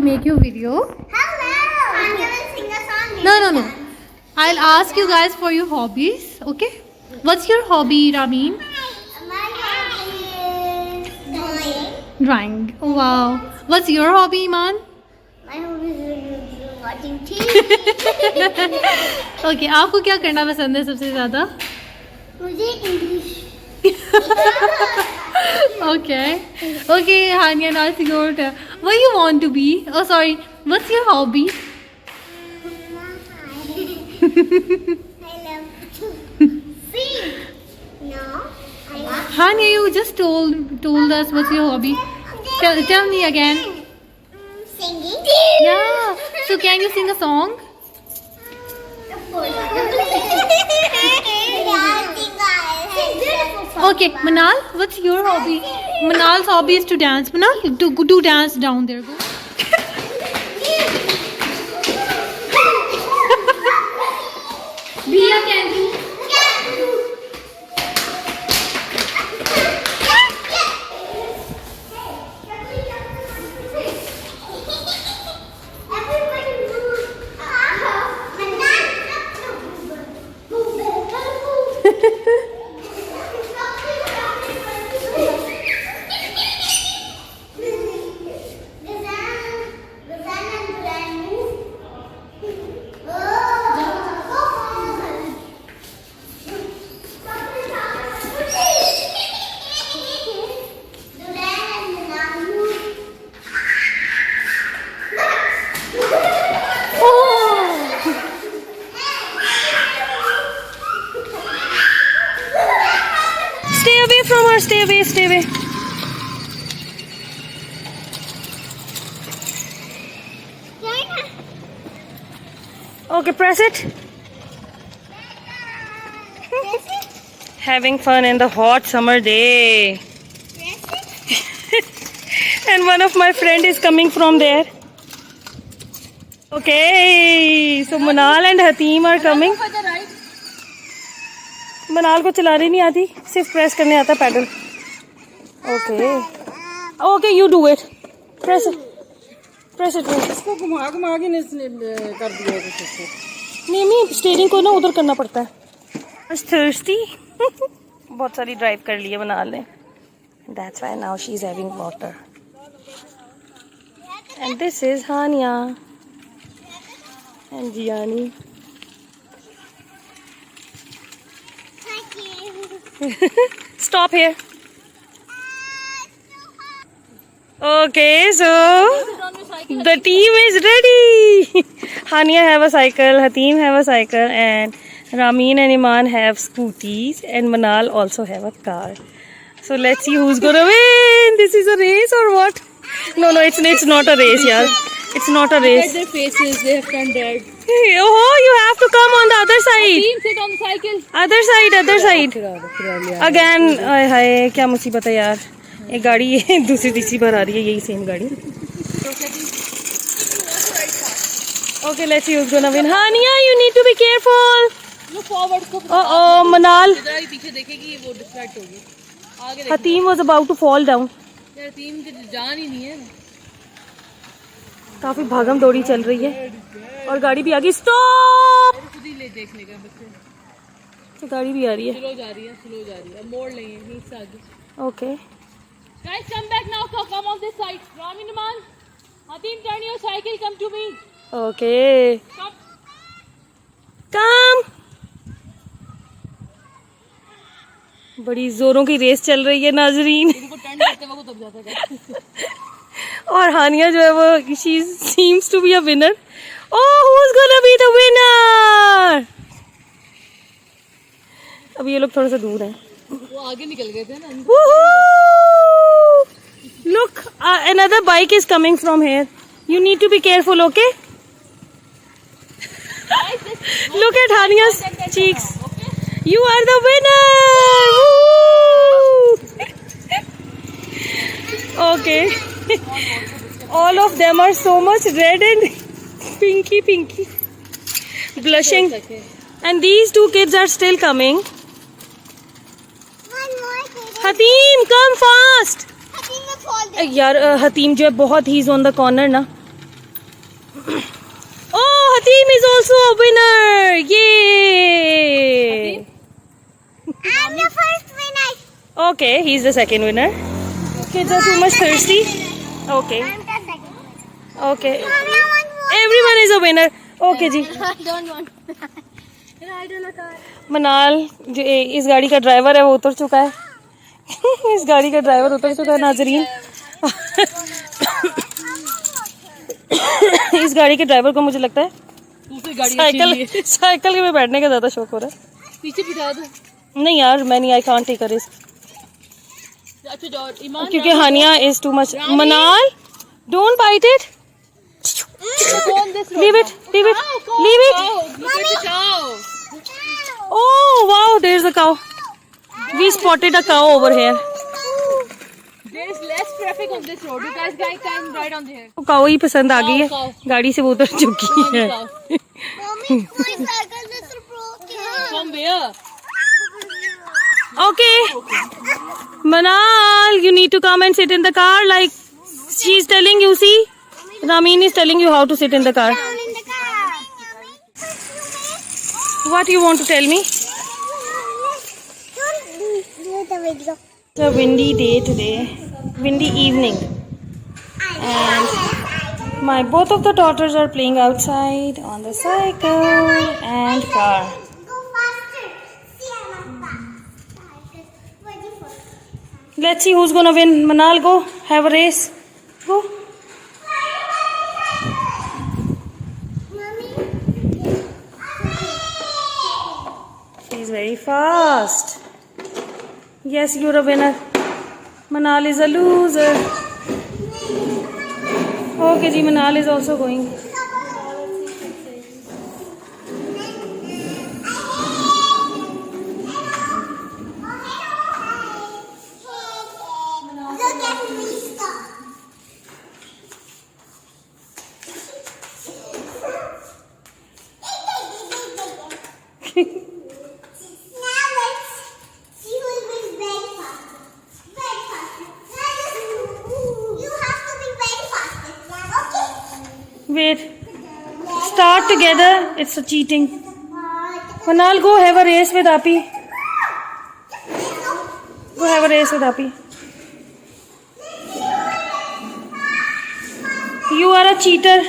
make your video. Hello. I'm gonna sing a song. No. I'll ask you guys for your hobbies. Okay. What's your hobby, Ramin? My hobby is drawing. Drawing. Oh, wow. What's your hobby, Iman? My hobby is watching TV. Okay. आपको क्या करना पसंद है सबसे ज़्यादा? मुझे English. Okay. Okay, Hania, now it's your turn. What you want to be? Oh, sorry. What's your hobby? I love to sing. No, I love. Hania, you just told us what's your hobby. Tell me again. Singing. Yeah. So can you sing a song? Okay, Manal, what's your hobby? Manal's hobby is to dance. Manal, do dance down there. Go. Bia, can you? Stay away. Okay, press it. Having fun in the hot summer day. And one of my friend is coming from there. Okay, so Manal and Hateem are coming. मनाल को चलानी नहीं आती, सिर्फ press करने आता pedal. Okay you do it. Press it. इसको घुमा के कर दिया कुछ. नहीं स्टीयरिंग को ना उधर करना पड़ता है. थर्स्टी. बहुत सारी ड्राइव कर ली है मनाल ने. That's why now she is having water. And this is Hania and Jiani. Stop here. Okay, so the team is ready. Hania have a cycle, Hateem have a cycle, and Ramin and Iman have scooties, and Manal also have a car. So let's see who's gonna win. This is a race or what? No, it's not a race, yaar. It's not a race. Look at their faces, they have turned red. Oh, you have to come on the other side. Team sit on the cycle. Other side. Again, हाय क्या मुसीबत है यार. एक गाड़ी दूसरी तीसरी बार आ रही है यही सेम गाड़ी. Okay, let's see who's gonna win. Hania, you need to be careful. Look forward. Oh, Manal. पीछे देखेगी वो डिस्ट्रैक्ट होगी. आगे देखो. Hateem was about to fall down. यार टीम की जान ही नहीं है. काफी भागम दौड़ी चल रही है और गाड़ी भी आ गई. स्टॉप. खुद ही ले देखने का बच्चे. गाड़ी भी आ रही है. स्लो जा रही है. मोड़ लेंगे यहीं से आगे. Okay. Guys, come back now. Come on this side. Ramin, Iman, Hateem, turn your cycle. Come to me. Okay. Stop. कम. बड़ी जोरों की रेस चल रही है नाजरीन. इनको टर्न करते वक्त दब जाता है. और हानिया जो है वो she seems to be a winner. Oh, who is gonna be the winner? अब ये लोग थोड़ा सा दूर हैं. वो आगे निकल गए थे ना. Look, another bike is coming from here. You need to be careful, okay? Look at Hania's cheeks. You are the winner. Okay. All of them are so much red and pinky, blushing. And these two kids are still coming. Hateem, come fast. Hateem will fall down. यार हतीम जो है बहुत ही on the corner ना. Oh, Hatim is also a winner! Yay! I'm the first winner. Okay, he's the second winner. Kids are too much thirsty. Okay, I'm the second. okay. Mommy, I want more. Everyone is a winner. Okay जी. I don't want. Ride on a car. मनाल जो इस गाड़ी का driver है वो उतर चुका है. इस गाड़ी का ड्राइवर उतर चुका है नाजरीन. इस गाड़ी के ड्राइवर को मुझे लगता है दूसरी गाड़ी साइकिल में बैठने का ज्यादा शौक हो रहा है. पीछे बिठा दो. नहीं यार मैं नहीं, I can't take a risk अच्छा जाओ ईमान. क्योंकि Hania is too much. Manal don't bite it. Go on this road. Leave it. Leave it. Cow, Leave it. cow. Look at the cow. Oh wow, there's a cow. We spotted a cow over here. There is less traffic on this road. You guys can ride on here. तो काऊ ही पसंद आ गई है. गाड़ी से वो उतर चुकी है. Mommy, my cycle is broken. From where? Okay. Manal, you need to come and sit in the car like she's telling you. See, Ramin is telling you how to sit in the car. Down in the car. What you want to tell me? Don't do the video. It's a windy day today. Windy evening. And both of the daughters are playing outside on the cycle and car. Go faster. See, I'm not fast. Let's see who's gonna win. Manal, go have a race. Go. She's very fast. Yes, you're a winner. Manal is a loser. Okay, ji, Manal is also going. Look at me stop. Now let's see who will be very fast. Very fast. You have to be very fast. Okay? Wait. Start together. It's a cheating. Manal, go have a race with Api. Go have a race with Api. You are a cheater.